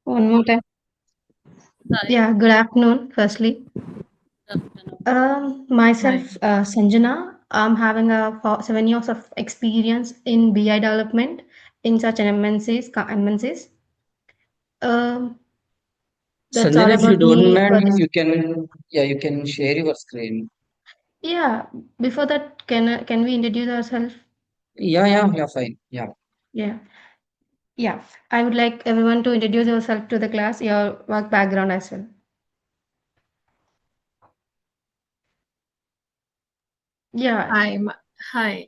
One more time. Hi. Yeah, good afternoon, firstly. Good afternoon. Myself, Hi. Sanjana. I'm having 7 years of experience in BI development in such an MNCs. Um, that's all Sanjana, if you about don't me. mind, But you can share your screen. yeah, before that, can we introduce ourselves? Yeah, fine. Yeah. Yeah, yeah. I would like everyone to introduce yourself to the class, your work background as well. Yeah, Hi. Hi.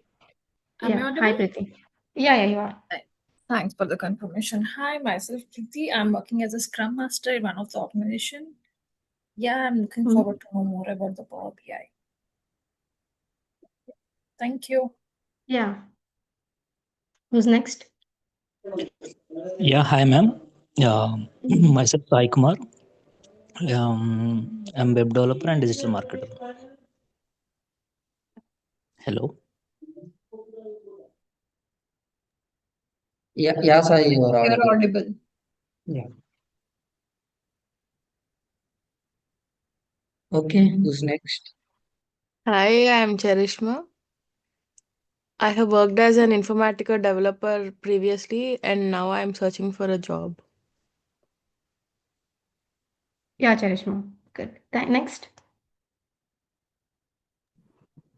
Am I yeah. Hi, audible? Preeti. Yeah, you are. Hi. Thanks for the confirmation. Hi, myself Preeti. I'm working as a Scrum Master in one of the organization. Yeah, I'm looking Mhm. forward to know more about the Power BI. Thank you. Yeah. Who's next? Yeah, hi ma'am. Mhm. Myself Sai Kumar. I'm web developer and digital marketer. Hello. Yeah, Sai, you are You're audible. audible. Yeah. Okay, who's next? Hi, I'm Charishma. I have worked as an Informatica developer previously and now I'm searching for a job. Yeah, Charishma. Good. Next.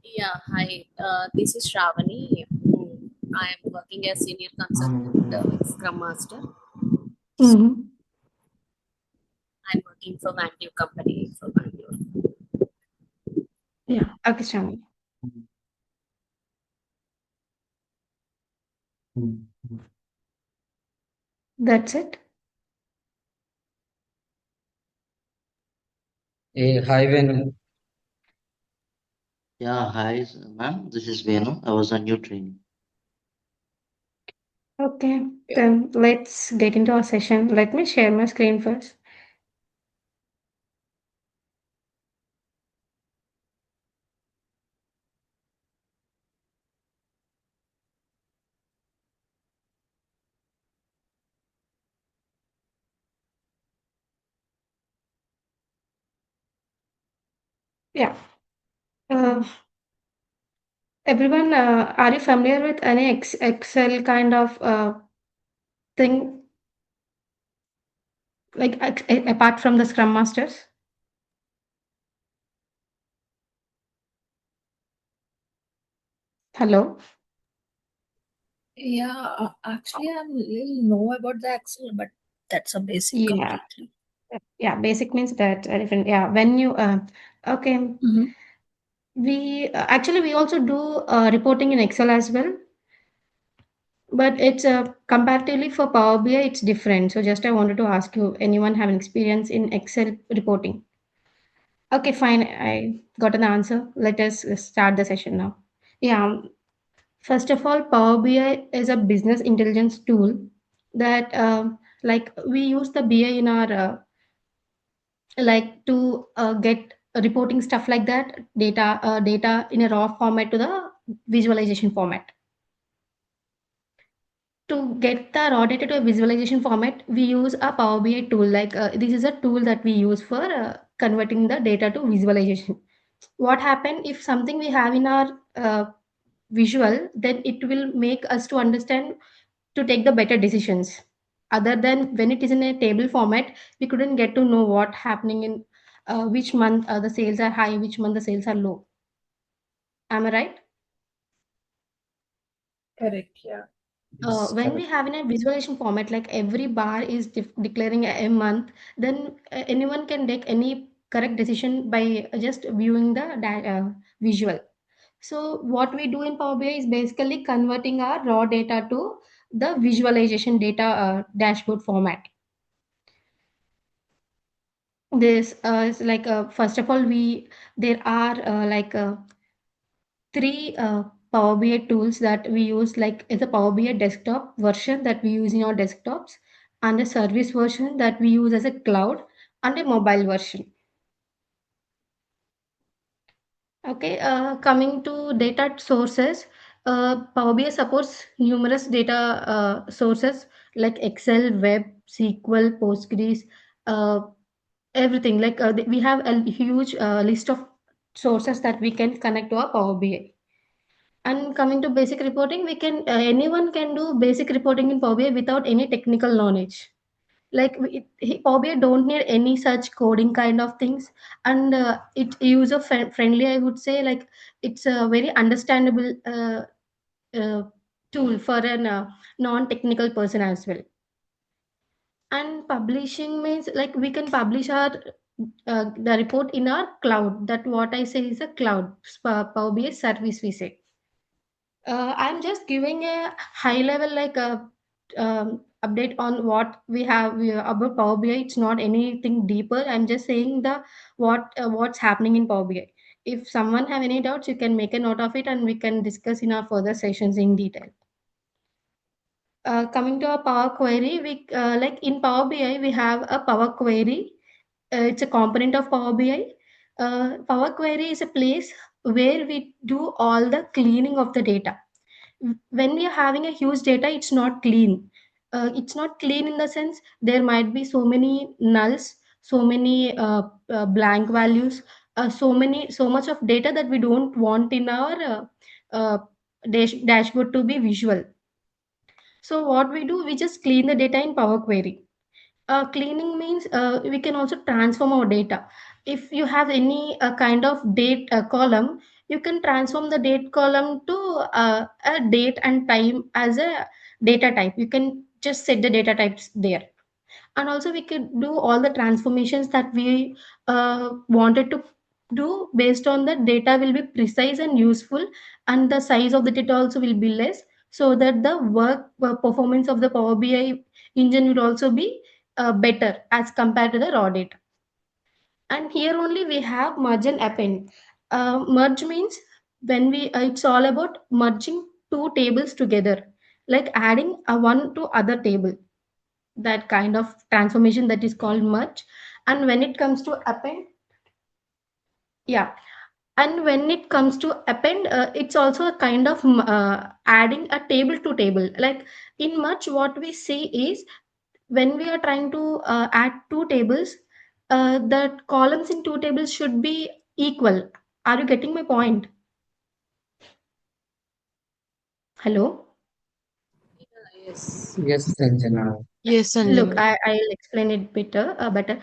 Yeah, hi. This is Shravani. I am working as senior consultant, Scrum Master. Mhm. I'm working for Bangalore company for Bangalore. Yeah. Okay, Shravani. That's it. Hey, hi, Venu. Yeah, hi, ma'am. This is Venu. I was on your training. Okay, Yeah. then let's get into our session. Let me share my screen first. Yeah. Uh, Everyone, are you familiar with any Excel kind of thing, like apart from the Scrum Masters? Hello? Yeah, actually, I'm little know about the Excel, but that's a basic Yeah. completely. Yeah, basic means that different. Yeah, when you okay, Mm-hmm. we actually we also do reporting in Excel as well, but it's comparatively for Power BI, it's different. So just I wanted to ask you, anyone have an experience in Excel reporting? Okay, fine. I got an answer. Let us start the session now. Yeah. First of all, Power BI is a business intelligence tool that, like, we use the BI in our like to get reporting stuff like that, data in a raw format to the visualization format. To get the raw data to a visualization format, we use a Power BI tool. Like this is a tool that we use for converting the data to visualization. What happen if something we have in our visual, then it will make us to understand to take the better decisions. Other than when it is in a table format, we couldn't get to know what happening in which month the sales are high, which month the sales are low. Am I right? Correct. Yeah. Yes, When we correct. have in a visualization format, like every bar is declaring a month, then anyone can take any correct decision by just viewing the visual. So what we do in Power BI is basically converting our raw data to the visualization data dashboard format. This is like first of all, we there are three Power BI tools that we use, like is a Power BI desktop version that we use in our desktops, and a service version that we use as a cloud, and a mobile version. Okay, coming to data sources, Power BI supports numerous data sources like Excel, Web, SQL, Postgres, uh, everything. Like we have a huge list of sources that we can connect to our Power BI. And coming to basic reporting, we can anyone can do basic reporting in Power BI without any technical knowledge. Like Power BI don't need any such coding kind of things, and it user friendly. I would say like it's a very understandable uh, tool for an non-technical person as well. And publishing means like we can publish our the report in our cloud. That what I say is a cloud Power BI service we say. I'm just giving a high level like a update on what we about Power BI. It's not anything deeper. I'm just saying the what's happening in Power BI. If someone have any doubts, you can make a note of it, and we can discuss in our further sessions in detail. Coming to our Power Query, we like in Power BI we have a Power Query. It's a component of Power BI. Power Query is a place where we do all the cleaning of the data. When we are having a huge data, it's not clean. It's not clean in the sense there might be so many nulls, so many blank values, so much of data that we don't want in our uh, dashboard to be visual. So what we do, we just clean the data in Power Query. Cleaning means we can also transform our data. If you have any kind of date column, you can transform the date column to a date and time as a data type. You can just set the data types there. And also we could do all the transformations that we wanted to do based on the data will be precise and useful, and the size of the data also will be less, so that the work performance of the Power BI engine would also be better as compared to the raw data. And here only we have merge and append. Merge means when we it's all about merging two tables together, like adding a one to other table, that kind of transformation that is called merge. And when it comes to append, yeah, and when it comes to append, it's also a kind of adding a table to table. Like in merge what we see is when we are trying to add two tables, the columns in two tables should be equal. Are you getting my point? Hello. Yes. Yes, Sanjana. Yes, Look, Sanjana. I'll explain it better.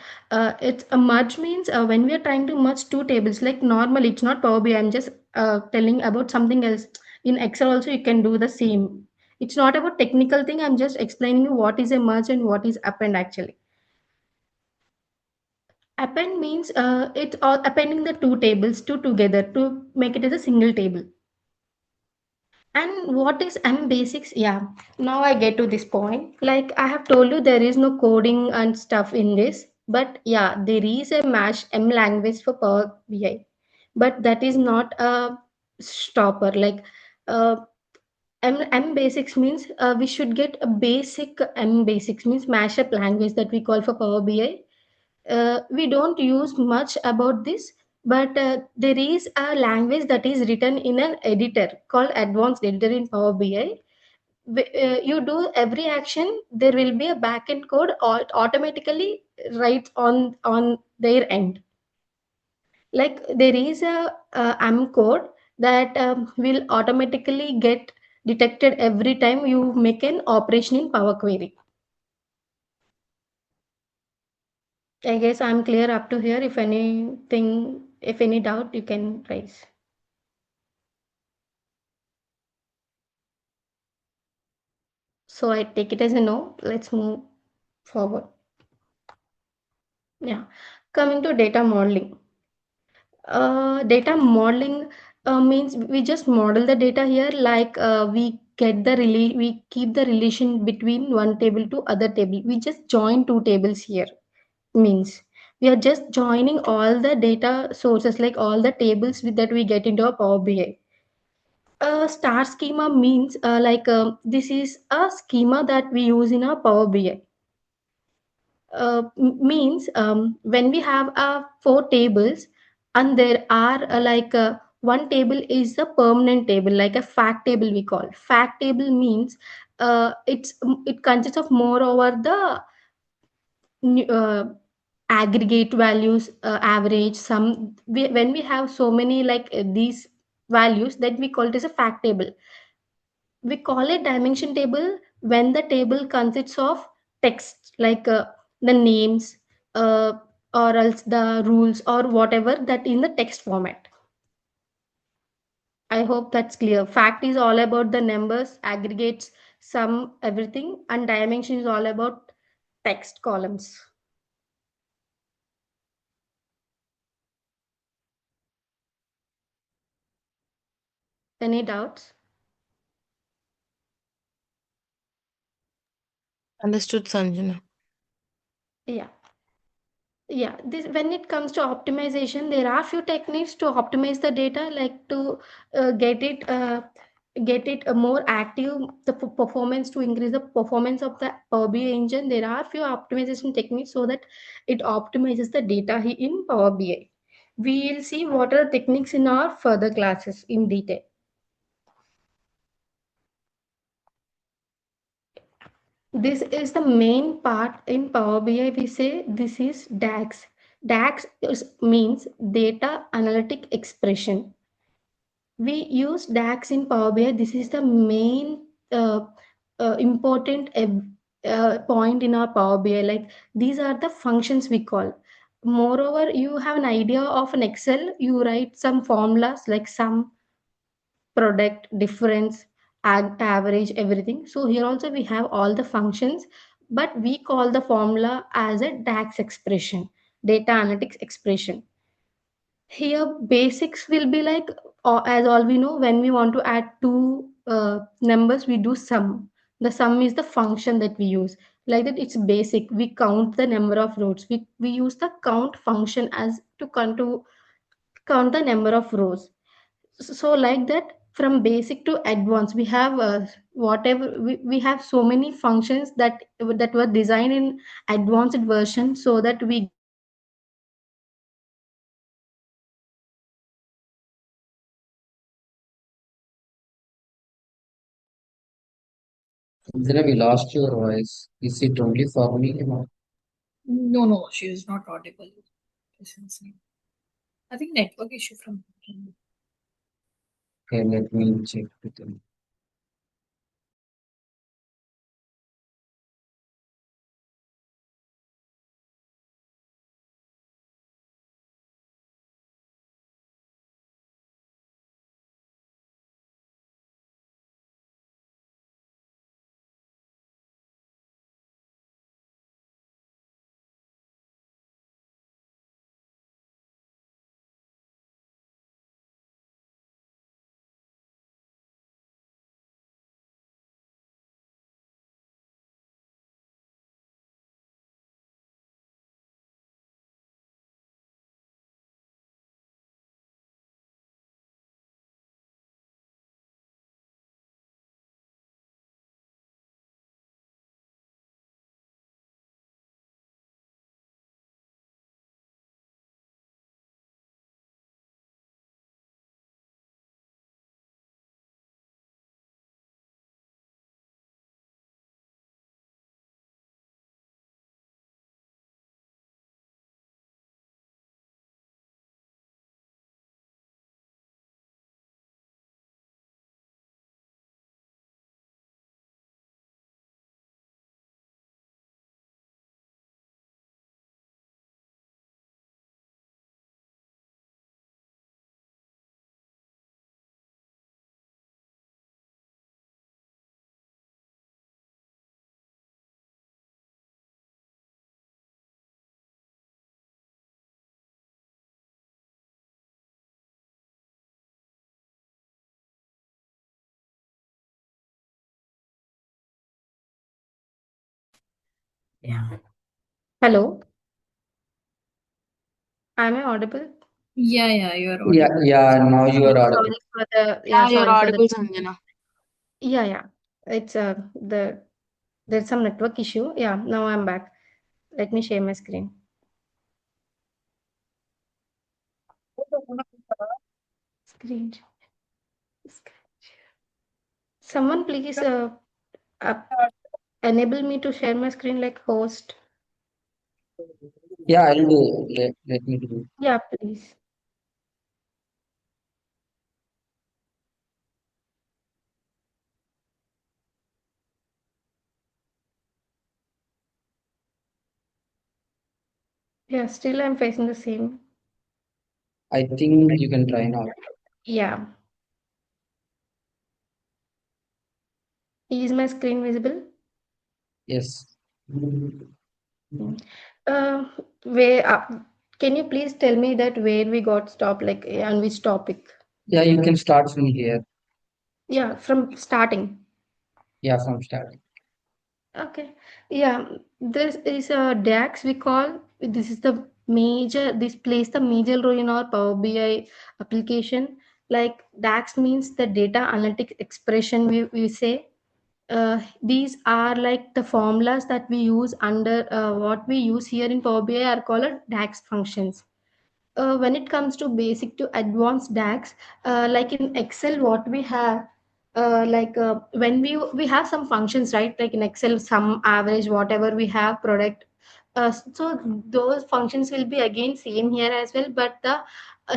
It's a merge means when we are trying to merge two tables, like normally it's not Power BI. I'm just telling about something else. In Excel also you can do the same. It's not about technical thing. I'm just explaining you what is a merge and what is append actually. Append means it's all appending the two tables together to make it as a single table. And what is M basics? Yeah, now I get to this point. Like I have told you, there is no coding and stuff in this, but yeah, there is a Mash M language for Power BI, but that is not a stopper. Like uh, M basics means we should get a basic M basics means mashup language that we call for Power BI. We don't use much about this, but there is a language that is written in an editor called advanced editor in Power BI. You do every action, there will be a backend code automatically writes on their end. Like there is a am code that will automatically get detected every time you make an operation in Power Query. I guess I'm clear up to here. If any doubt, you can raise. So I take it as a no. Let's move forward. Yeah. Coming to data modeling. Data modeling means we just model the data here, like we keep the relation between one table to other table. We just join two tables here. Means we are just joining all the data sources, like all the tables that we get into our Power BI. A star schema means this is a schema that we use in our Power BI. Means when we have four tables and there are One table is a permanent table, like a fact table we call. Fact table means it consists of more over the aggregate values, average, sum. When we have so many like these values, that we call it as a fact table. We call it dimension table when the table consists of text, like the names, uh, or else the rules or whatever that in the text format. I hope that's clear. Fact is all about the numbers, aggregates, sum, everything, and dimension is all about text columns. Any doubts? Understood, Sanjana. Yeah. Yeah, this when it comes to optimization, there are few techniques to optimize the data, like to get it more active, the performance, to increase the performance of the Power BI engine. There are few optimization techniques so that it optimizes the data in Power BI. We will see what are the techniques in our further classes in detail. This is the main part in Power BI. We say this is DAX. Means data analytic expression. We use DAX in Power BI. This is the main important point in our Power BI. Like these are the functions we call. Moreover, you have an idea of an Excel. You write some formulas like sum, product, difference, average, everything. So here also we have all the functions, but we call the formula as a DAX expression, data analytics expression. Here basics will be like, as all we know, when we want to add two numbers, we do sum. The sum is the function that we use. Like that, it's basic. We count the number of rows. We use the count function as to count the number of rows. So like that, from basic to advanced, we have whatever we have so many functions that were designed in advanced version, so that we get the data analytics expression. Then we lost your voice. Is it only for me? No, she is not audible. I think network issue from. Okay, let me check with them. Yeah. Hello, am I audible? Yeah, you are Yeah, audible. yeah, now you are audible. Sorry for the Yeah, you're sorry for the audible, Sanjana. yeah. It's there's some network issue. Yeah, now I'm back. Let me share my screen. Screen. Someone please enable me to share my screen like host. Yeah, I'll do. Let me do. Yeah, please. Yeah, still I'm facing the same. I think you can try now. Yeah. Is my screen visible? Yes. Uh, where can you please tell me that where we got stopped, like on which topic? Yeah, you can start from here. Yeah, from starting. Yeah, from start. Okay. Yeah, this is a DAX we call. This is the major, this plays the major role in our Power BI application. Like DAX means the data analytics expression we say. These are like the formulas that we use under what we use here in Power BI are called DAX functions. When it comes to basic to advanced DAX, like in Excel, what we have, when we have some functions, right? Like in Excel, sum, average, whatever we have, product. So those functions will be again same here as well, but the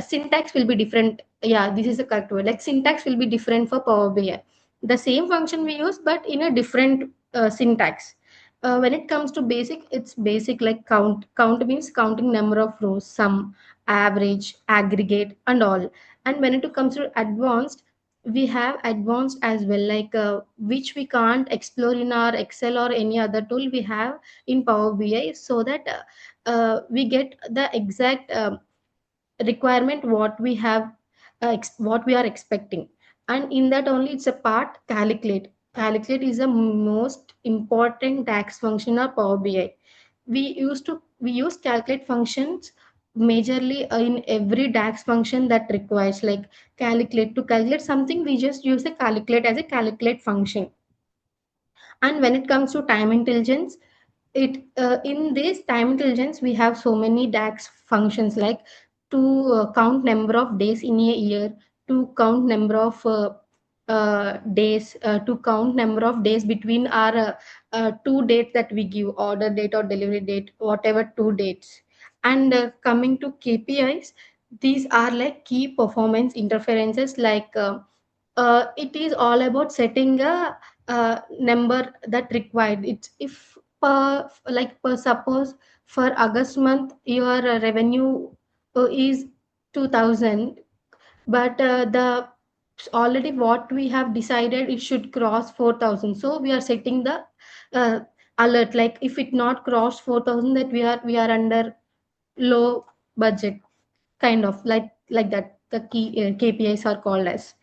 syntax will be different. Yeah, this is the correct word. Like syntax will be different for Power BI. The same function we use, but in a different syntax. When it comes to basic, it's basic like count. Count means counting number of rows, sum, average, aggregate, and all. And when it comes to advanced, we have advanced as well, like which we can't explore in our Excel or any other tool we have in Power BI, so that we get the exact requirement what we have, what we are expecting. And in that only it's a part calculate. Calculate is the most important DAX function of Power BI. We use calculate functions majorly in every DAX function that requires, like calculate, to calculate something we just use the calculate as a calculate function. And when it comes to time intelligence, it in this time intelligence we have so many DAX functions, like to count number of days in a year, to count number of days, to count number of days between our two dates that we give, order date or delivery date, whatever two dates. And coming to KPIs, these are like key performance interferences, like it is all about setting a number that required. It's if per suppose for August month your revenue is 2000, but the already what we have decided it should cross 4000, so we are setting the uh, alert, like if it not cross 4000, that we are under low budget, kind of like that. The key KPIs are called as,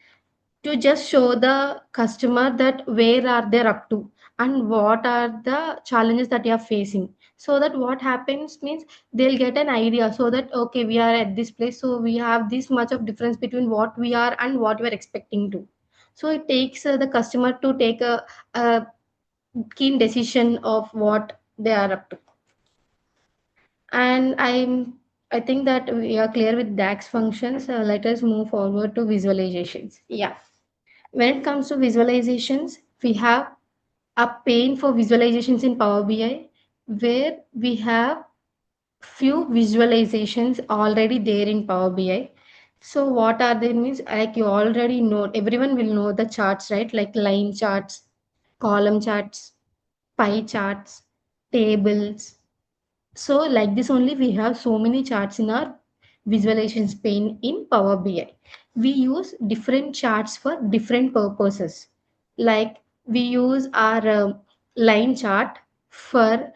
to just show the customer that where are they up to and what are the challenges that you are facing, so that what happens means they'll get an idea, so that okay, we are at this place, so we have this much of difference between what we are and what we're expecting to. So it takes the customer to take a keen decision of what they are up to. And I think that we are clear with DAX functions. Let us move forward to visualizations. Yeah. When it comes to visualizations, we have a pane for visualizations in Power BI, where we have few visualizations already there in Power BI. So what are they means, like you already know, everyone will know the charts, right? Like line charts, column charts, pie charts, tables. So like this only we have so many charts in our visualizations pane in Power BI. We use different charts for different purposes. Like we use our line chart for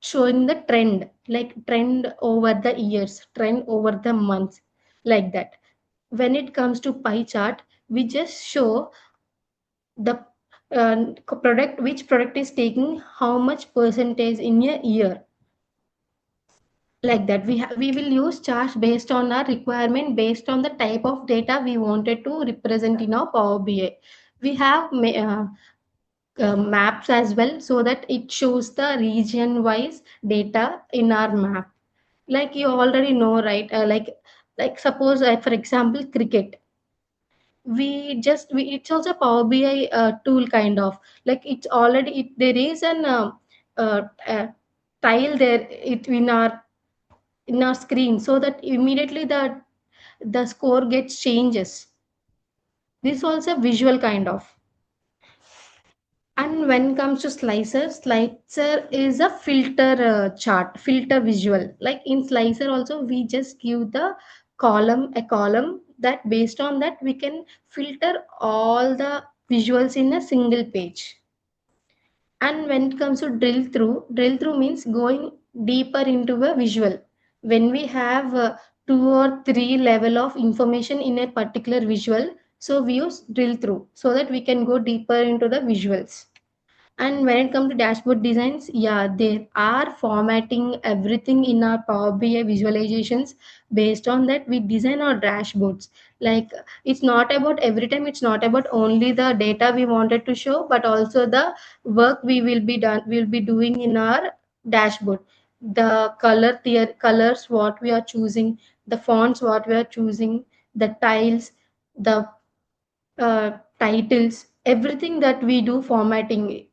showing the trend, like trend over the years, trend over the months, like that. When it comes to pie chart, we just show the product, which product is taking how much percentage in a year, like that. We will use charts based on our requirement, based on the type of data we wanted to represent in our Power BI. We have maps as well, so that it shows the region wise data in our map. Like you already know, right? Like suppose for example cricket, it's also Power BI tool kind of, like it's already there is an tile there in our screen, so that immediately the score gets changes. This also visual kind of. And when it comes to slicer is a filter chart, filter visual. Like in slicer also, we just give a column that based on that we can filter all the visuals in a single page. And when it comes to drill through means going deeper into a visual. When we have two or three level of information in a particular visual, so we use drill through so that we can go deeper into the visuals. And when it comes to dashboard designs, yeah, they are formatting everything in our Power BI visualizations. Based on that, we design our dashboards. Like it's not about every time, it's not about only the data we wanted to show, but also the work we'll be doing in our dashboard. The colors, what we are choosing, the fonts, what we are choosing, the tiles, the titles, everything that we do formatting,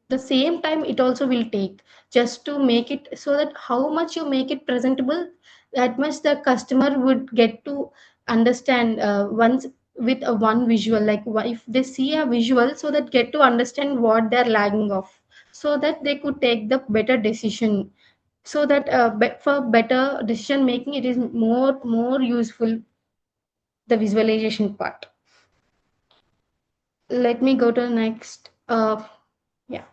the same time it also will take just to make it, so that how much you make it presentable, that much the customer would get to understand once with a one visual. Like if they see a visual, so that get to understand what they're lagging of, so that they could take the better decision. So that for better decision making, it is more useful, the visualization part. Let me go to the next. Yeah,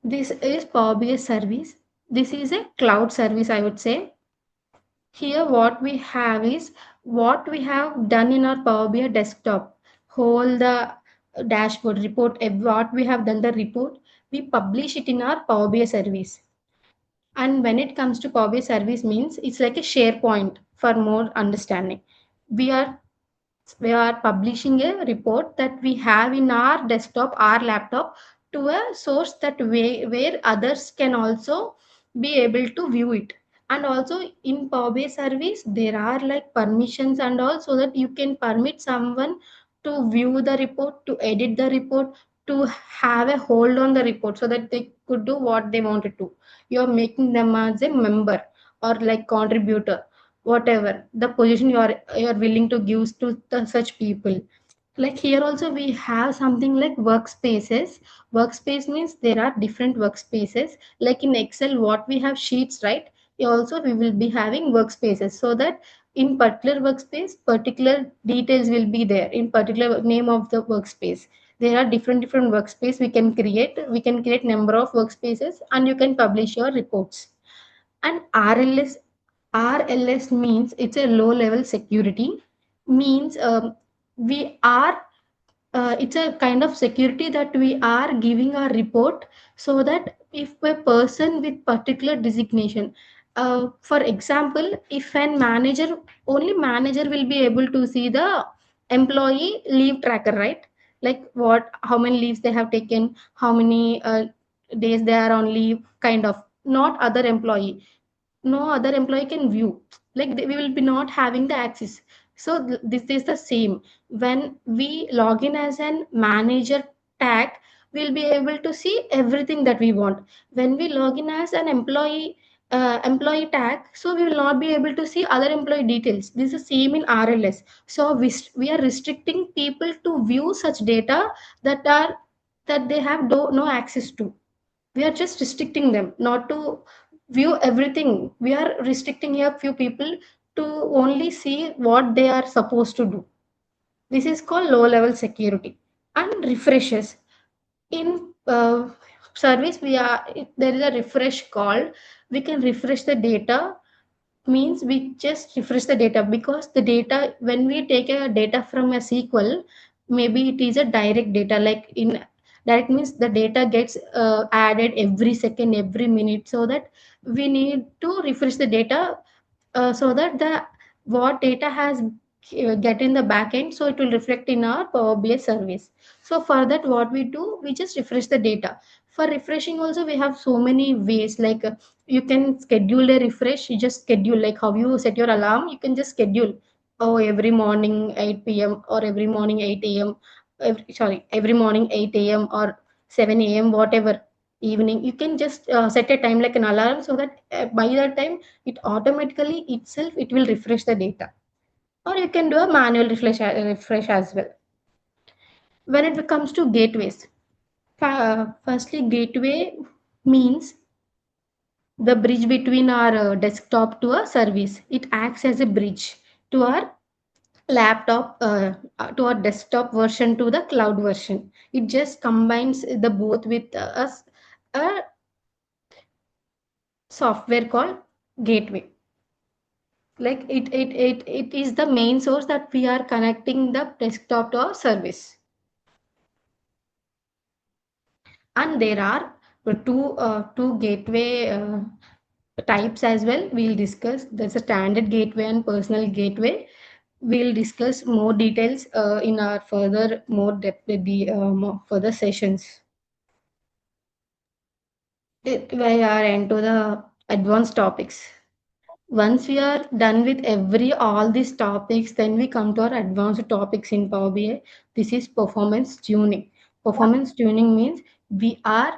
this is Power BI service. This is a cloud service, I would say. Here, what we have is what we have done in our Power BI desktop. Whole the dashboard report, what we have done the report, we publish it in our Power BI service. And when it comes to Power BI service means it's like a SharePoint for more understanding. We are we are publishing a report that we have in our desktop, our laptop, to a source that where others can also be able to view it. And also in Power BI service, there are like permissions and all, so that you can permit someone to view the report, to edit the report, to have a hold on the report, so that they could do what they wanted to. You're making them as a member or like contributor, whatever the position you are willing to give to such people. Like here also we have something like workspaces. Workspace means there are different workspaces. Like in Excel, what we have sheets, right? Here also we will be having workspaces, so that in particular workspace, particular details will be there in particular name of the workspace. There are different workspace we can create number of workspaces, and you can publish your reports. And RLS means it's a low level security. Means we are it's a kind of security that we are giving a report, so that if a person with particular designation, for example, if an manager, only manager will be able to see the employee leave tracker, right? Like how many leaves they have taken, how many days they are on leave, kind of. Not other employee, no other employee can view. Like we will be not having the access. So this is the same. When we log in as an manager tag, we'll be able to see everything that we want. When we log in as an employee tag, so we will not be able to see other employee details. This is the same in RLS. So we are restricting people to view such data that they have no access to. We are just restricting them not to view everything. We are restricting here few people to only see what they are supposed to do. This is called low level security. And refreshes in service, we are if there is a refresh called, we can refresh the data. Means we just refresh the data, because the data, when we take a data from a SQL, maybe it is a direct data. Like in direct means the data gets added every second, every minute, so that we need to refresh the data, so that the what data has get in the backend, so it will reflect in our Power BI service. So for that, what we do, we just refresh the data. For refreshing also, we have so many ways. Like you can schedule a refresh. You just schedule, like how you set your alarm, you can just schedule oh, every morning 8 p.m. or every morning 8 a.m. Every morning 8 a.m. or 7 a.m. whatever evening. You can just set a time like an alarm so that by that time it automatically itself it will refresh the data. Or you can do a manual refresh as well. When it comes to gateways, firstly, gateway means the bridge between our desktop to a service. It acts as a bridge to our laptop to our desktop version to the cloud version. It just combines the both with a software called gateway. Like it is the main source that we are connecting the desktop to our service. And there are two gateway types as well. We'll discuss there's a standard gateway and personal gateway. We'll discuss more details in our further more depth more further sessions. We are into the advanced topics. Once we are done with all these topics, then we come to our advanced topics in Power BI. This is performance tuning. Performance tuning means we are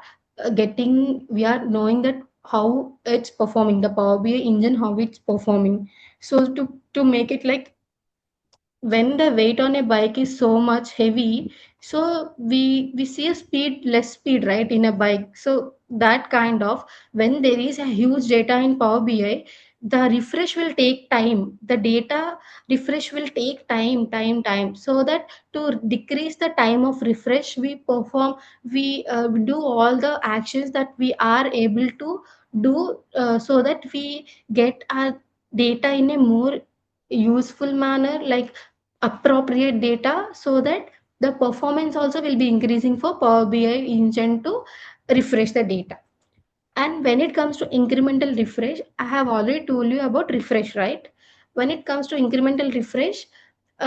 knowing that how it's performing, the Power BI engine, how it's performing. So to make it like when the weight on a bike is so much heavy, so we see a less speed, right, in a bike. So that kind of, when there is a huge data in Power BI, the refresh will take time, the data refresh will take time, so that to decrease the time of refresh, we do all the actions that we are able to do, so that we get our data in a more useful manner, like appropriate data, so that the performance also will be increasing for Power BI engine to refresh the data. And when it comes to incremental refresh, I have already told you about refresh, right? When it comes to incremental refresh,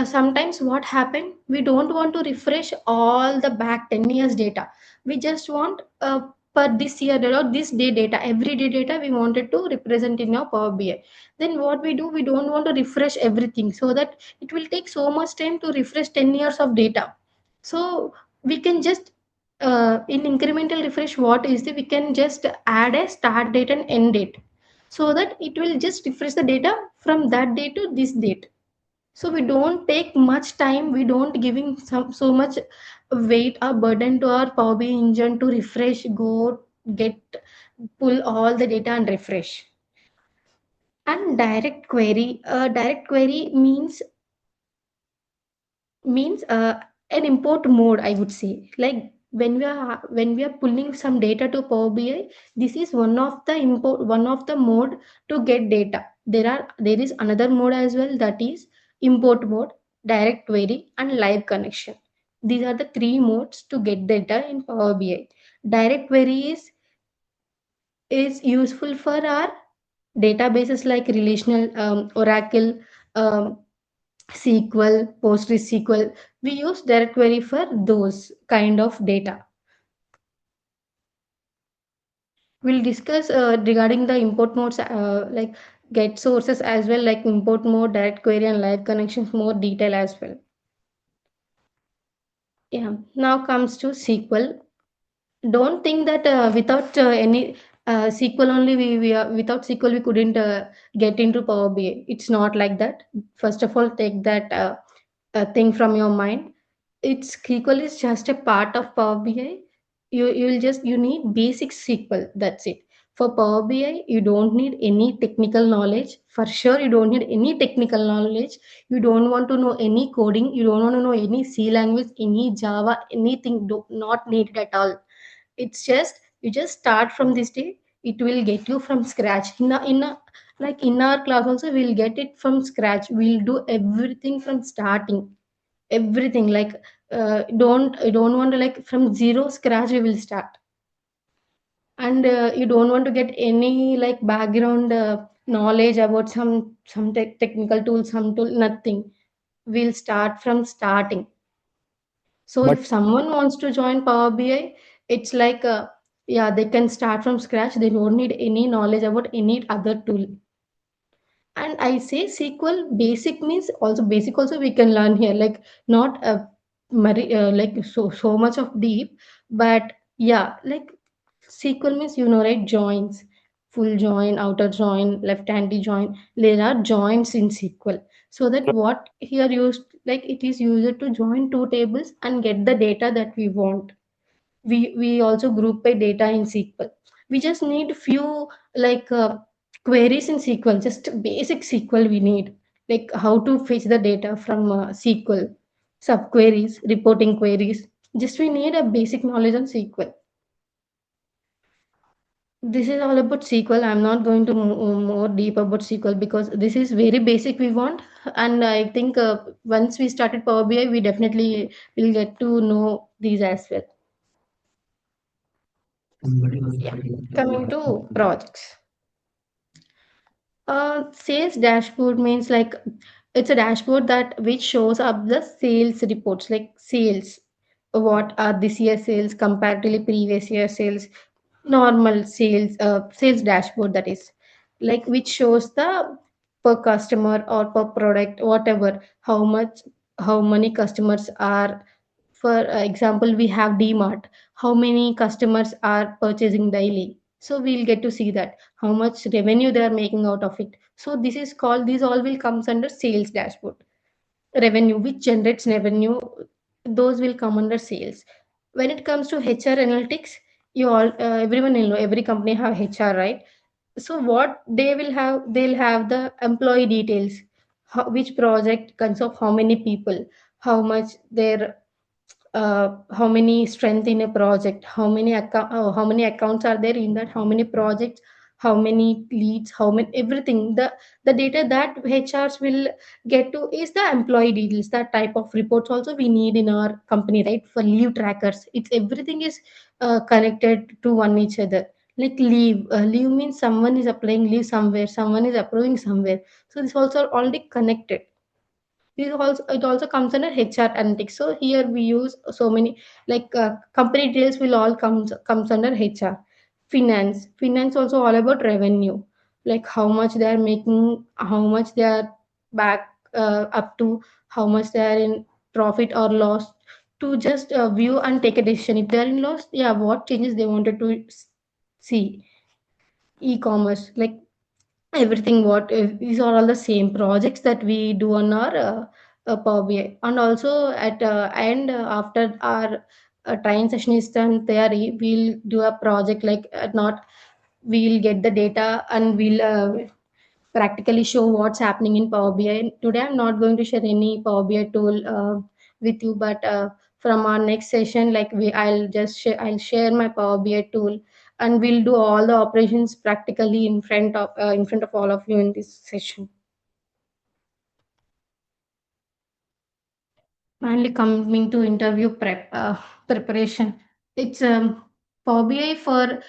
sometimes what happen, we don't want to refresh all the back 10 years data. We just want per this year or this day data, everyday data we wanted to represent in our Power BI. Then what we do, we don't want to refresh everything, so that it will take so much time to refresh 10 years of data. So we can just in incremental refresh, what is we can just add a start date and end date, so that it will just refresh the data from that date to this date. So we don't take much time, we don't giving so much weight or burden to our Power BI engine to refresh, go get pull all the data and refresh. And direct query means an import mode, I would say. Like when we are pulling some data to Power BI, this is one of the mode to get data. There is another mode as well, that is import mode, direct query, and live connection. These are the three modes to get data in Power BI. Direct query is useful for our databases like relational, Oracle, um, SQL, PostgreSQL. We use direct query for those kind of data. We'll discuss regarding the import modes, like get sources as well, like import mode, direct query, and live connections, more detail as well. Yeah. Now comes to SQL. Don't think that without any SQL only without SQL we couldn't get into Power BI. It's not like that. First of all, take that thing from your mind. It's SQL is just a part of Power BI. You need basic SQL. That's it. For Power BI, you don't need any technical knowledge. For sure, you don't need any technical knowledge. You don't want to know any coding. You don't want to know any C language, any Java, anything. Not needed at all. It's just you just start from this day. It will get you from scratch. Like in our class also, we'll get it from scratch. We'll do everything from starting. Everything like don't want to like from zero scratch we will start. And you don't want to get any like background knowledge about some technical tool, some tool, nothing. We'll start from starting. So But if someone wants to join Power BI, it's like yeah, they can start from scratch. They don't need any knowledge about any other tool. And I say SQL basic means also basic also we can learn here, like not like so much of deep, but yeah, like SQL means right, joins, full join, outer join, left handy join. There are joins in SQL. So that what here used, like it is used to join two tables and get the data that we want. We also group by data in SQL. We just need few like queries in SQL, just basic SQL we need, like how to fetch the data from SQL, subqueries, reporting queries. Just we need a basic knowledge on SQL. This is all about SQL. I'm not going to more deep about SQL because this is very basic we want. And I think once we started Power BI, we definitely will get to know these as well. Yeah. Coming to projects. Sales dashboard means like it's a dashboard that which shows up the sales reports, like sales. What are this year sales comparatively previous year sales, normal sales, sales dashboard that is, like which shows the per customer or per product, whatever, how much, how many customers are. For example, we have DMart. How many customers are purchasing daily? So we'll get to see that how much revenue they are making out of it. So this is called, these all will comes under sales dashboard. Revenue, which generates revenue, those will come under sales. When it comes to HR analytics, you all everyone will know, every company have HR, right? So what they will have, they'll have the employee details, which project consists of how many people, how much their how many strength in a project, how many accounts are there in that, how many projects, how many leads, how many everything, the data that HRs will get to is the employee details. That type of reports also we need in our company, right? For leave trackers, it's everything is connected to one each other. Like leave, leave means someone is applying leave somewhere, someone is approving somewhere, so this also already connected. It also comes under HR analytics. So here we use so many, like company details will all comes under HR. Finance also all about revenue, like how much they are making, how much they are back up to, how much they are in profit or loss, to just view and take a decision. If they are in loss, yeah, what changes they wanted to see. E-commerce, like everything what these are all the same projects that we do on our Power BI. And also at end after our training session is done theory, we'll do a project like not we'll get the data and we'll practically show what's happening in Power BI. Today I'm not going to share any Power BI tool with you, but from our next session, like I'll share my Power BI tool, and we'll do all the operations practically in front of all of you in this session. Finally, coming to interview preparation, it's Power BI for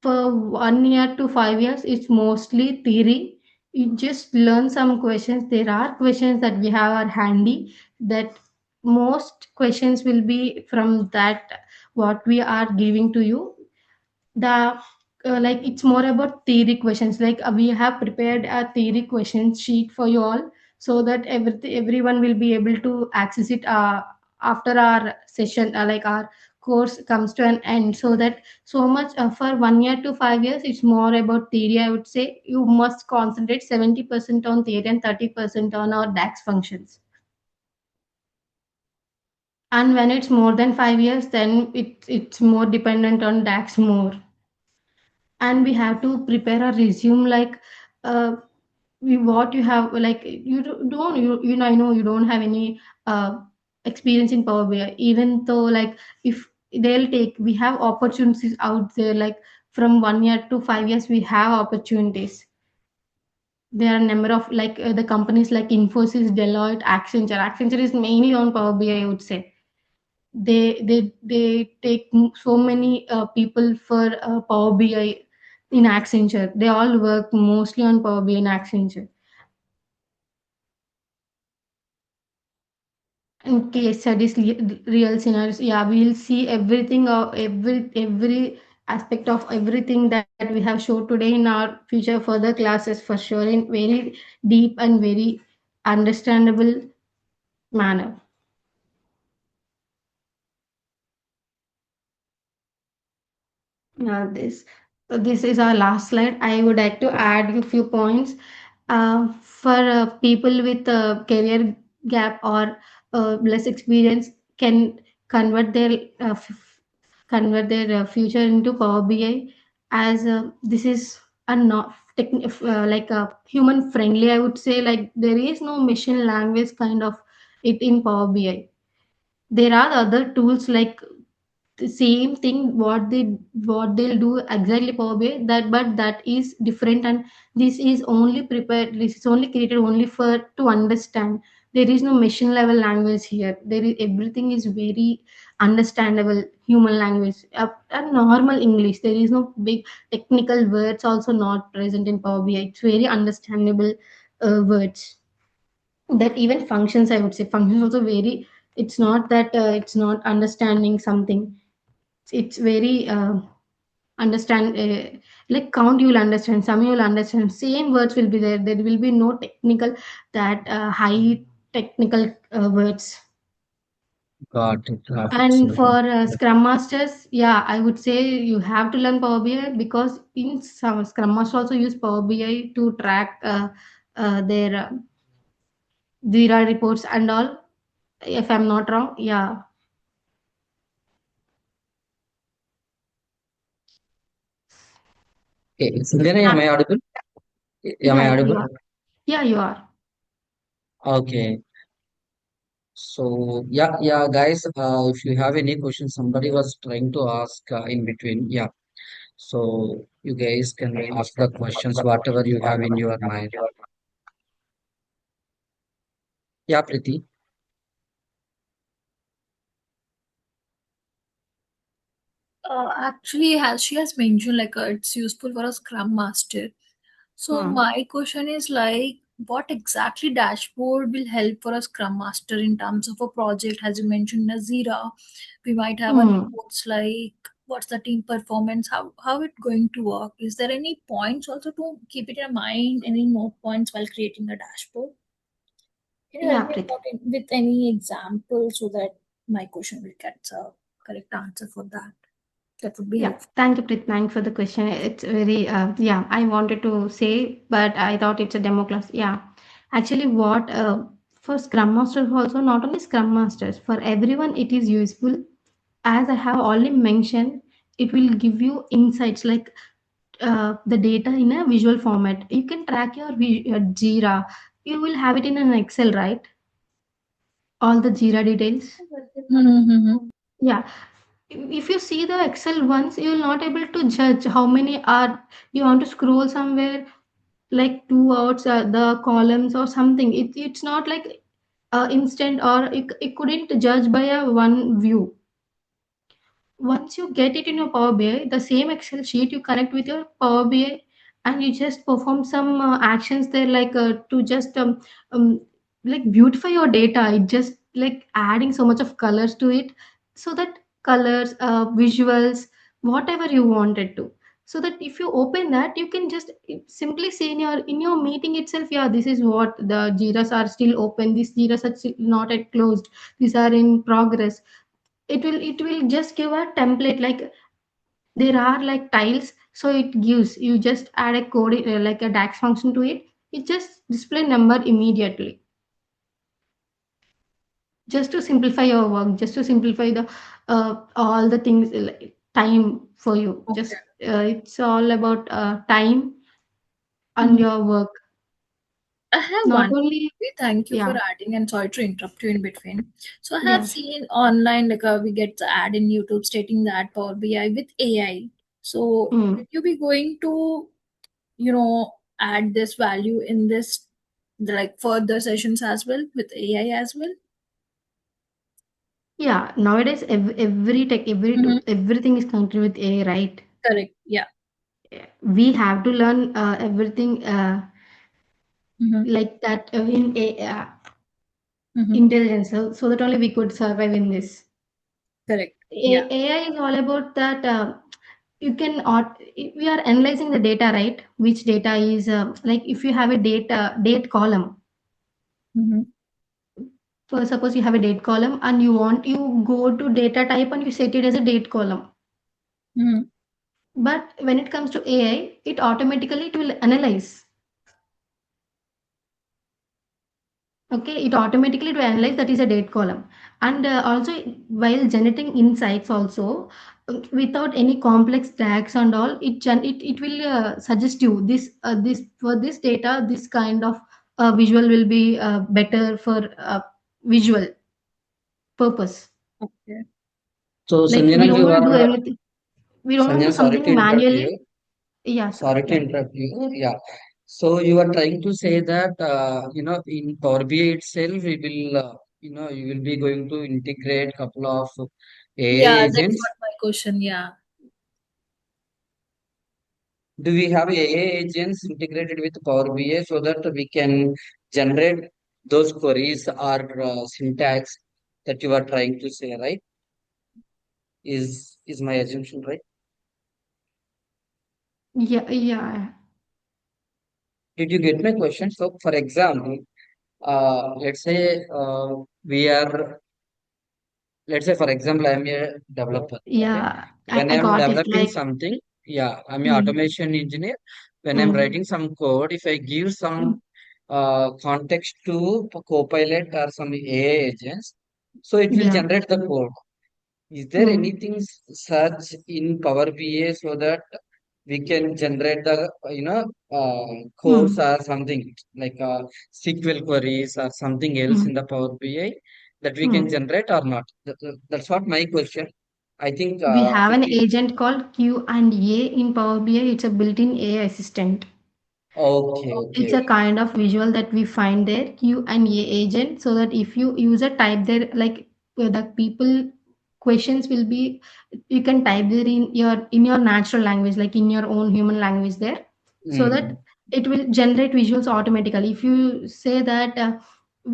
1 year to 5 years. It's mostly theory. You just learn some questions. There are questions that we have are handy. That most questions will be from that what we are giving to you. The like it's more about theory questions, like we have prepared a theory question sheet for you all, so that everyone will be able to access it after our session, like our course comes to an end. So that so much for 1 year to 5 years, it's more about theory. I would say you must concentrate 70% on theory and 30% on our DAX functions. And when it's more than 5 years, then it's more dependent on DAX more. And we have to prepare a resume, like uh, what you have, like you know, I know you don't have any experience in Power BI, even though like if they'll take, we have opportunities out there, like from 1 year to 5 years we have opportunities. There are a number of like the companies like Infosys, Deloitte, Accenture is mainly on Power BI, I would say. They take so many people for Power BI in Accenture. They all work mostly on Power BI in Accenture. In case studies, real scenarios, yeah, we'll see everything, every aspect of everything that we have showed today in our future further classes for sure in very deep and very understandable manner. This is our last slide. I would like to add a few points for people with a career gap or less experience can convert their future into Power BI as this is a not like a human friendly. I would say like there is no machine language kind of it in Power BI. There are other tools like the same thing what they'll do exactly Power BI that but that is different and this is only created only for to understand. There is no machine level language here. There is everything is very understandable human language, a normal English. There is no big technical words also not present in Power BI. It's very understandable words that even functions. I would say functions also very, it's not that it's not understanding something. It's very understand like count, you will understand, some you will understand, same words will be there. There will be no technical that high technical words. Got it. Got it. And So, for scrum masters, yeah, I would say you have to learn Power BI because in some scrum masters also use Power BI to track their Jira reports and all, if I'm not wrong. Yeah. okay. Sindhana, am Ah, I audible? Am I yeah, you audible? are. Yeah, you are. Okay. So, yeah, guys, if you have any questions, somebody was trying to ask in between. Yeah. So, you guys can ask the questions, whatever you have in your mind. Yeah, Preeti. Actually, as she has mentioned, like it's useful for a Scrum Master. So Hmm. my question is like, what exactly dashboard will help for a Scrum Master in terms of a project? As you mentioned, Nazira, we might have a Hmm. reports like what's the team performance, how it going to work? Is there any points also to keep it in mind? Any note points while creating a dashboard? Can you Yeah, help me Preeti. out with any example so that my question will get a correct answer for that? That would be Yeah, helpful. thank you, Preet. Thanks for the question. It's very, yeah, I wanted to say, but I thought it's a demo class. Yeah, actually, for Scrum Masters also, not only Scrum Masters, for everyone, it is useful. As I have already mentioned, it will give you insights like the data in a visual format. You can track your Jira. You will have it in an Excel, right? All the Jira details. Mm-hmm. Yeah, if you see the Excel ones, you will not able to judge how many are, you want to scroll somewhere like 2 hours the columns or something. It's not like instant, or it couldn't judge by a one view. Once you get it in your Power BI, the same Excel sheet you connect with your Power BI and you just perform some actions there, like to just um, like beautify your data. It just like adding so much of colors to it, so that colors, visuals, whatever you wanted to. So that if you open that, you can just simply see in your meeting itself. Yeah, this is what the Jiras are still open. These Jiras are still not yet closed. These are in progress. It will just give a template like there are like tiles, so it gives you just add a code like a DAX function to it. It just display number immediately, just to simplify your work, just to simplify the all the things like, time for you. Okay. Just it's all about time and Mhm. your work, I have not one. only. Thank you for Yeah. adding, and sorry to interrupt you in between. So I have Yeah. seen online like we get the ad in YouTube stating that Power BI with AI. So Mm. will you be going to add this value in this like further sessions as well with AI as well? Yeah, nowadays every tech, every Mm-hmm. tool, everything is connected with AI, right? Correct. Yeah. We have to learn everything Mm-hmm. like that in Mm-hmm. intelligence, so that only we could survive in this. Correct. Yeah. AI is all about that. you can we are analyzing the data, right? Which data is like if you have a date column. Mm-hmm. For suppose you have a date column and you go to data type and you set it as a date column. Mm-hmm. But when it comes to AI, it will analyze. Okay, it automatically will analyze that is a date column. And also while generating insights also, without any complex tags and all, it will suggest you this for this data, this kind of visual will be better for visual purpose. Okay. So, Like Sanjana, we don't want to do everything. We don't want to Sanjana, do sorry to something interrupt manually. you. Yeah, sure. Sorry to Yeah. interrupt you. Yeah. So you are trying to say that, in Power BI itself, we will, you will be going to integrate couple of Yeah, AI that's agents. what my question. Yeah. Do we have AI agents integrated with Power BI so that we can generate those queries or syntax that you are trying to say, right? Is my assumption right? Yeah, yeah. Did you get my question? So, for example, let's say let's say for example, I'm a developer. Okay, Yeah, when I I'm got it. developing Like, something, yeah, I'm an mm, automation engineer. When I'm mm, writing some code, if I give some context to Copilot or some AI agents, so it will yeah, generate the code. Is there mm, anything such in Power BI so that we can generate the codes mm. or something like SQL queries or something else in Mm, the Power BI that we can mm. generate or not? That's what my question. I think We have if an we agent called Q&A in Power BI. It's a built-in AI assistant. okay It's okay a kind of visual that we find there, Q&A agent, so that if you user type there, like the people questions will be, you can type there in your natural language, like in your own human language there, so mm, that it will generate visuals automatically. If you say that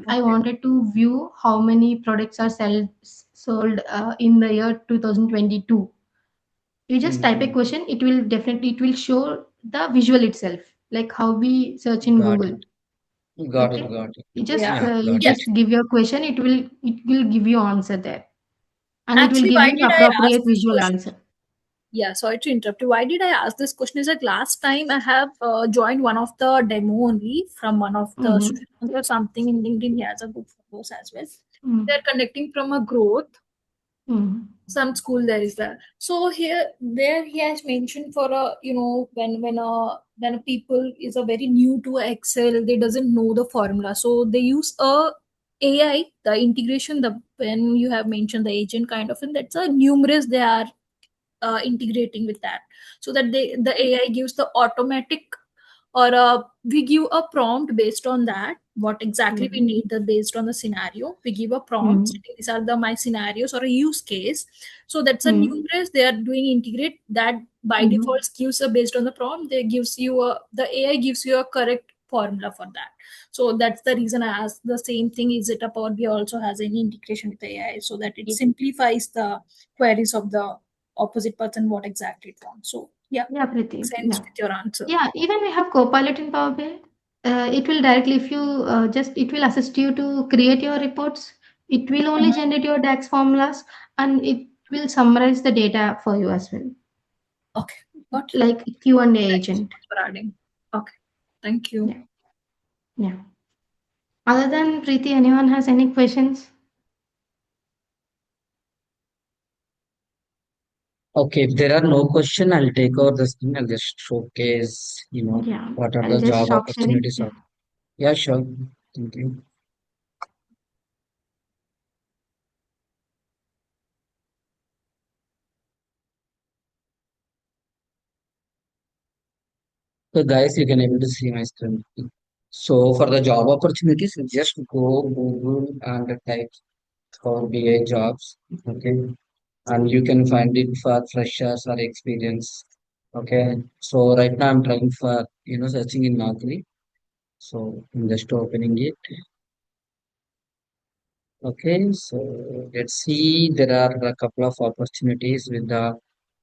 I Okay. wanted to view how many products are sold in the year 2022, you just type a mm, question, it will show the visual itself, like how we search in got Google. it got it Okay, got it Yeah. yeah you got Yeah. it. just give your question, it will give you answer there, and it will Actually, give why you did I ask appropriate this visual question? answer. Yeah, sorry to interrupt you. Why did I ask this question? Is that last time I have joined one of the demo only from one of the Mm-hmm. students or something in LinkedIn. He has a good photos as well. Mm-hmm. They're conducting from a growth. Mm-hmm. Some school there is there. So here, there he has mentioned for a when a people is a very new to Excel, they doesn't know the formula. So they use a AI, the integration, the when you have mentioned the agent kind of thing, that's a numerous they are integrating with that, so that the AI gives the automatic, or we give a prompt based on that what exactly we need, the based on the scenario we give a prompt Mm-hmm. saying, these are the my scenarios or a use case. So that's a Mm-hmm. numerous they are doing integrate that by Mm-hmm. default gives a based on the prompt, they gives you a the AI gives you a correct formula for that. So that's the reason I asked the same thing, is it a Power BI also has any integration with AI so that it simplifies the queries of the opposite person what exactly it wants. So yeah, Yeah, makes Preeti. sense Yeah. with your answer. Yeah, even we have Copilot in Power BI. It will directly, if you it will assist you to create your reports. It will only Mhm. generate your DAX formulas, and it will summarize the data for you as well, Okay, got it. like Q&A Thank you so agent. much for adding. Okay, thank you. Yeah, yeah. Other than Preeti, anyone has any questions? Okay, if there are no question, I'll take over this thing. I'll just showcase Yeah, what are I'll the just job stop sharing. opportunities Yeah. are. Yeah, sure. Thank you. So guys, you can able to see my screen. So for the job opportunities, you just go Google and type for BA jobs. Okay. And you can find it for freshers or experience. Okay. So right now I'm trying for, searching in Naukri. So I'm just opening it. Okay. So let's see. There are a couple of opportunities with the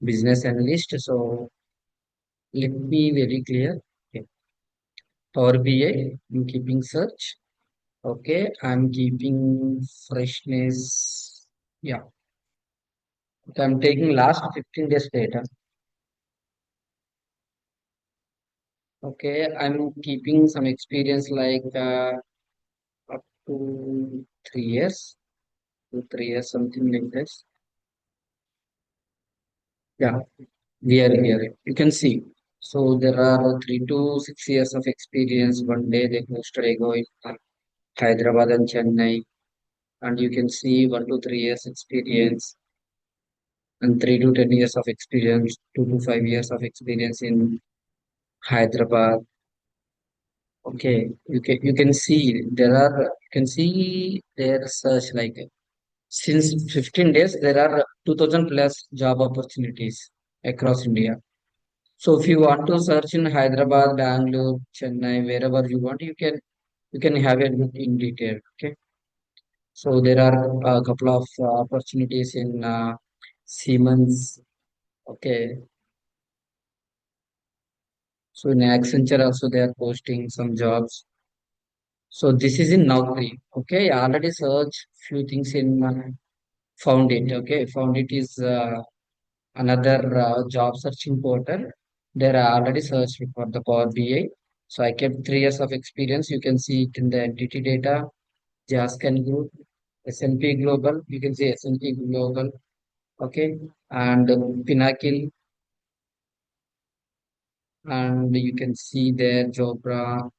business analyst. So let me very clear. Okay. Power BI, I'm keeping search. Okay, I'm keeping freshness. Yeah, okay, I'm taking last 15 days data. Okay, I'm keeping some experience like up to 3 years, 2, 3 years, something like this. Yeah, we are here. You can see. So there are 3 to 6 years of experience. One day they posted ego in Hyderabad and Chennai, and you can see 1 to 3 years experience and 3 to 10 years of experience, 2 to 5 years of experience in Hyderabad. Okay, you can see their search like since 15 days there are 2000 plus job opportunities across India. So if you want to search in Hyderabad, Bangalore, Chennai, wherever you want, you can have a look in detail. Okay, so there are a couple of opportunities in Siemens. Okay, so in Accenture also they are posting some jobs. So this is in Naukri. Okay, I already searched few things in Found It. Okay, Found It is another job searching portal. There I already searched for the Power BI. So I kept 3 years of experience. You can see it in the entity data, Jascan Group, S&P Global. You can see S&P Global. Okay, and Pinnacle, and you can see there Jobra.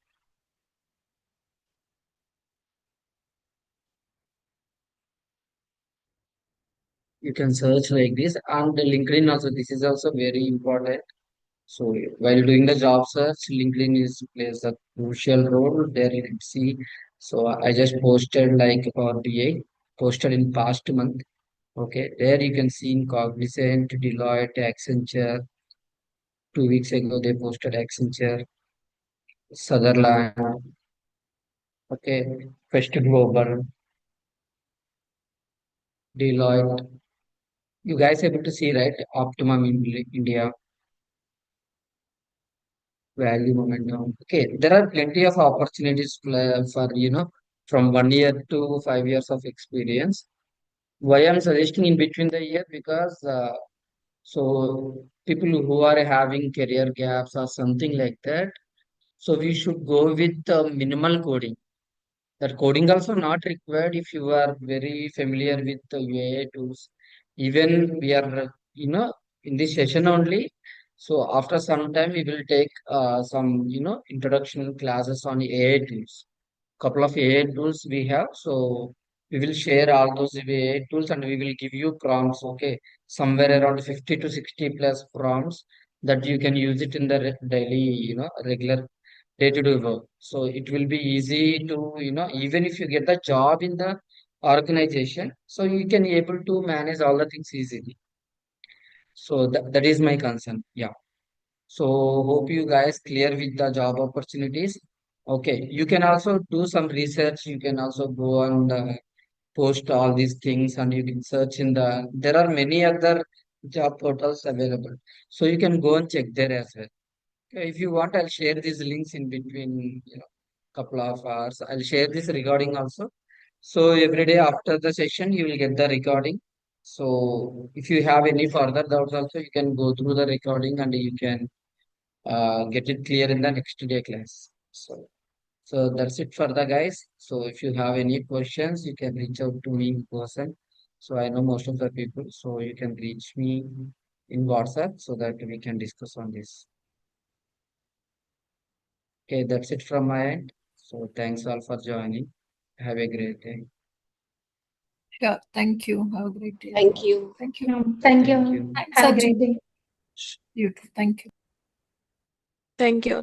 You can search like this, and the LinkedIn also. This is also very important. So while doing the job search, LinkedIn is plays a crucial role. There you can see. So I just posted like Power BI, posted in past month. Okay, there you can see in Cognizant, Deloitte, Accenture. 2 weeks ago they posted Accenture, Sutherland. Okay, Quest Global, Deloitte. You guys able to see right? Optimum in India, value momentum. Okay, there are plenty of opportunities for from 1 year to 5 years of experience. Why I'm suggesting in between the year because so people who are having career gaps or something like that, so we should go with minimal coding. That coding also not required if you are very familiar with the AI tools. Even we are, in this session only. So after some time, we will take some, introduction classes on AI tools. Couple of AI tools we have. So we will share all those AI tools and we will give you prompts. Okay, somewhere around 50 to 60 plus prompts that you can use it in the daily, regular day-to-day work. So it will be easy to, even if you get the job in the organization, so you can able to manage all the things easily. So that is my concern. Yeah. So hope you guys clear with the job opportunities. Okay. You can also do some research. You can also go and post all these things and you can search there are many other job portals available. So you can go and check there as well. If you want, I'll share these links in between, couple of hours. I'll share this recording also. So every day after the session, you will get the recording. So if you have any further doubts also, you can go through the recording and you can get it clear in the next day class. So that's it for the guys. So if you have any questions, you can reach out to me in person. So I know most of the people, so you can reach me in WhatsApp so that we can discuss on this. Okay, that's it from my end. So thanks all for joining. Have a great day. Yeah, thank you. Have a great day. Thank you. Thank you. Yeah, thank Thank you. you. Thanks, Have a Arjun. great day. You too. Thank you. Thank you.